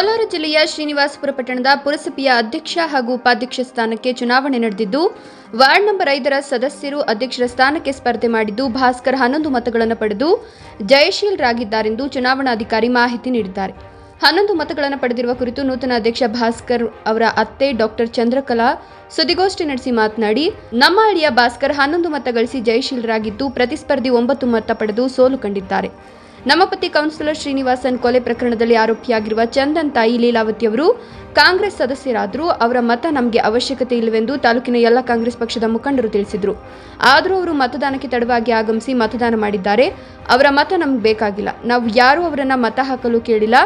ಕೋಲಾರ ಜಿಲ್ಲೆಯ ಶ್ರೀನಿವಾಸಪುರ ಪಟ್ಟಣದ ಪುರಸಭೆಯ ಅಧ್ಯಕ್ಷ ಹಾಗೂ ಉಪಾಧ್ಯಕ್ಷ ಸ್ಥಾನಕ್ಕೆ ಚುನಾವಣೆ ನಡೆದಿದ್ದು, ವಾರ್ಡ್ ನಂಬರ್ 5ರ ಸದಸ್ಯರು ಅಧ್ಯಕ್ಷರ ಸ್ಥಾನಕ್ಕೆ ಸ್ಪರ್ಧೆ ಮಾಡಿದ್ದು, ಭಾಸ್ಕರ್ 11 ಮತಗಳನ್ನು ಪಡೆದು ಜಯಶೀಲರಾಗಿದ್ದಾರೆಂದು ಚುನಾವಣಾಧಿಕಾರಿ ಮಾಹಿತಿ ನೀಡಿದ್ದಾರೆ. 11 ಮತಗಳನ್ನು ಪಡೆದಿರುವ ಕುರಿತು ನೂತನ ಅಧ್ಯಕ್ಷ ಭಾಸ್ಕರ್ ಅವರ ಅತ್ತೆ ಡಾಕ್ಟರ್ ಚಂದ್ರಕಲಾ ಸುದ್ದಿಗೋಷ್ಠಿ ನಡೆಸಿ ಮಾತನಾಡಿ, ನಮ್ಮ ಅಳಿಯ ಭಾಸ್ಕರ್ 11 ಮತ ಗಳಿಸಿ ಜಯಶೀಲರಾಗಿದ್ದು, ಪ್ರತಿಸ್ಪರ್ಧಿ 9 ಮತ ಪಡೆದು ಸೋಲು ಕಂಡಿದ್ದಾರೆ. ನಮ್ಮ ಪತಿ ಕೌನ್ಸಿಲರ್ ಶ್ರೀನಿವಾಸನ್ ಕೊಲೆ ಪ್ರಕರಣದಲ್ಲಿ ಆರೋಪಿಯಾಗಿರುವ ಚಂದನ್ ತಾಯಿ ಲೀಲಾವತಿ ಅವರು ಕಾಂಗ್ರೆಸ್ ಸದಸ್ಯರಾದರೂ ಅವರ ಮತ ನಮಗೆ ಅವಶ್ಯಕತೆ ಇಲ್ಲವೆಂದು ತಾಲೂಕಿನ ಎಲ್ಲ ಕಾಂಗ್ರೆಸ್ ಪಕ್ಷದ ಮುಖಂಡರು ತಿಳಿಸಿದರು. ಆದರೂ ಅವರು ಮತದಾನಕ್ಕೆ ತಡವಾಗಿ ಆಗಮಿಸಿ ಮತದಾನ ಮಾಡಿದ್ದಾರೆ. ಅವರ ಮತ ನಮ್ಗೆ ಬೇಕಾಗಿಲ್ಲ. ನಾವು ಯಾರೂ ಅವರನ್ನ ಮತ ಹಾಕಲು ಕೇಳಿಲ್ಲ.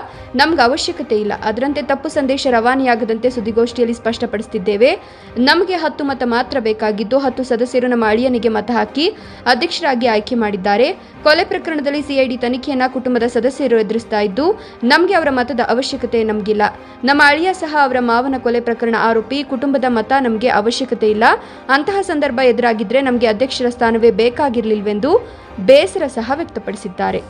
ನಮ್ಗೆ ಅವಶ್ಯಕತೆ ಇಲ್ಲ. ಅದರಂತೆ ತಪ್ಪು ಸಂದೇಶ ರವಾನೆಯಾಗದಂತೆ ಸುದ್ದಿಗೋಷ್ಠಿಯಲ್ಲಿ ಸ್ಪಷ್ಟಪಡಿಸುತ್ತಿದ್ದೇವೆ. ನಮಗೆ 10 ಮತ ಮಾತ್ರ ಬೇಕಾಗಿದ್ದು 10 ಸದಸ್ಯರು ನಮ್ಮ ಅಳಿಯನಿಗೆ ಮತ ಹಾಕಿ ಅಧ್ಯಕ್ಷರಾಗಿ ಆಯ್ಕೆ ಮಾಡಿದ್ದಾರೆ. ಕೊಲೆ ಪ್ರಕರಣದಲ್ಲಿ ಸಿಐಡಿ ತನಿಖೆಯನ್ನ ಕುಟುಂಬದ ಸದಸ್ಯರು ಎದುರಿಸ್ತಾ ಇದ್ದು, ನಮಗೆ ಅವರ ಮತದ ಅವಶ್ಯಕತೆ ನಮಗಿಲ್ಲ. ನಮ್ಮ ಅಳಿಯ ಸಹ ಅವರ ಮಾವನ ಕೊಲೆ ಪ್ರಕರಣ ಆರೋಪಿ. ಕುಟುಂಬದ ಮತ ನಮಗೆ ಅವಶ್ಯಕತೆ ಇಲ್ಲ. ಅಂತಹ ಸಂದರ್ಭ ಎದುರಾಗಿದ್ರೆ ನಮಗೆ ಅಧ್ಯಕ್ಷರ ಸ್ಥಾನವೇ ಬೇಕಾಗಿರಲಿಲ್ಲವೆಂದು ಬೇಸರ ಸಹ ವ್ಯಕ್ತಪಡಿಸಿದ್ದಾರೆ.